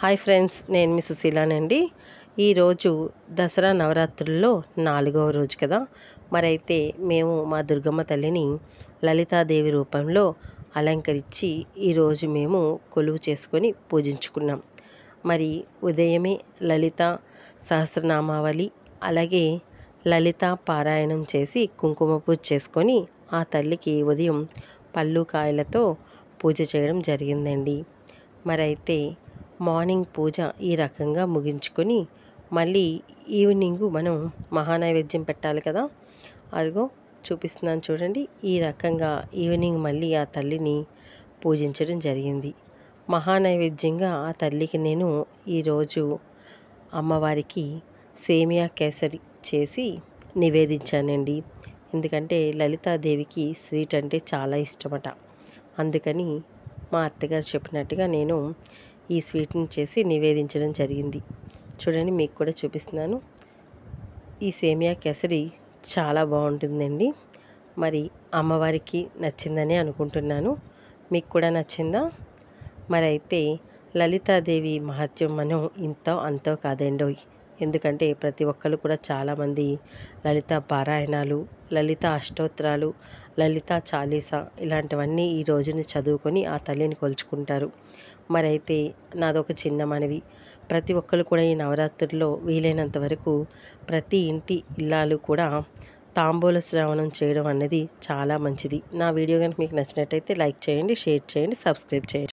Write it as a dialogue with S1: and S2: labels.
S1: Hi friends, నేను మీ సుశీలానండి. ఈరోజు దసరా నవరాత్రుల్లో 4వ రోజు కదా. మరైతే మేము మా దుర్గమ్మ తల్లిని లలితాదేవి రూపంలో అలంకరించి ఈరోజు మేము కొలువు చేసుకొని పూజించుకున్నాం. మరి ఉదయమే లలిత సహస్రనామావళి అలాగే లలిత పారాయణం చేసి కుంకుమ పూజ చేసుకొని ఆ తల్లికి ఉదయం పళ్ళు కాయలతో పూజ చేయడం జరిగిందండి. మరైతే మార్నింగ్ పూజ ఈ రకంగా ముగించుకొని మళ్ళీ ఈవినింగ్ మనం మహానైవేద్యం పెట్టాలి కదా. అదిగో చూపిస్తున్నాను చూడండి. ఈ రకంగా ఈవినింగ్ మళ్ళీ ఆ తల్లిని పూజించడం జరిగింది. మహానైవేద్యంగా ఆ తల్లికి నేను ఈరోజు అమ్మవారికి సేమియా కేసరి చేసి నివేదించానండి. ఎందుకంటే లలితాదేవికి స్వీట్ అంటే చాలా ఇష్టమట. అందుకని మా అత్తగారు చెప్పినట్టుగా నేను ఈ స్వీట్ని చేసి నివేదించడం జరిగింది. చూడండి, మీకు కూడా చూపిస్తున్నాను. ఈ సేమియా కేసరి చాలా బాగుంటుందండి. మరి అమ్మవారికి నచ్చిందని అనుకుంటున్నాను. మీకు కూడా నచ్చిందా? మరి అయితే లలితాదేవి మహత్యం మనం ఇంతో అంతో కాదండోయ్. ఎందుకంటే ప్రతి ఒక్కరు కూడా చాలామంది లలిత పారాయణాలు, లలిత అష్టోత్తరాలు, లలిత చాలీసా ఇలాంటివన్నీ ఈ రోజుని చదువుకొని ఆ తల్లిని కొలుచుకుంటారు. మరైతే నాదొక చిన్న మనవి, ప్రతి ఒక్కరు కూడా ఈ నవరాత్రుల్లో వీలైనంత వరకు ప్రతి ఇంటి ఇల్లాలు కూడా తాంబూల శ్రవణం చేయడం అన్నది చాలా మంచిది. నా వీడియో కనుక మీకు నచ్చినట్టయితే లైక్ చేయండి, షేర్ చేయండి, సబ్స్క్రైబ్ చేయండి.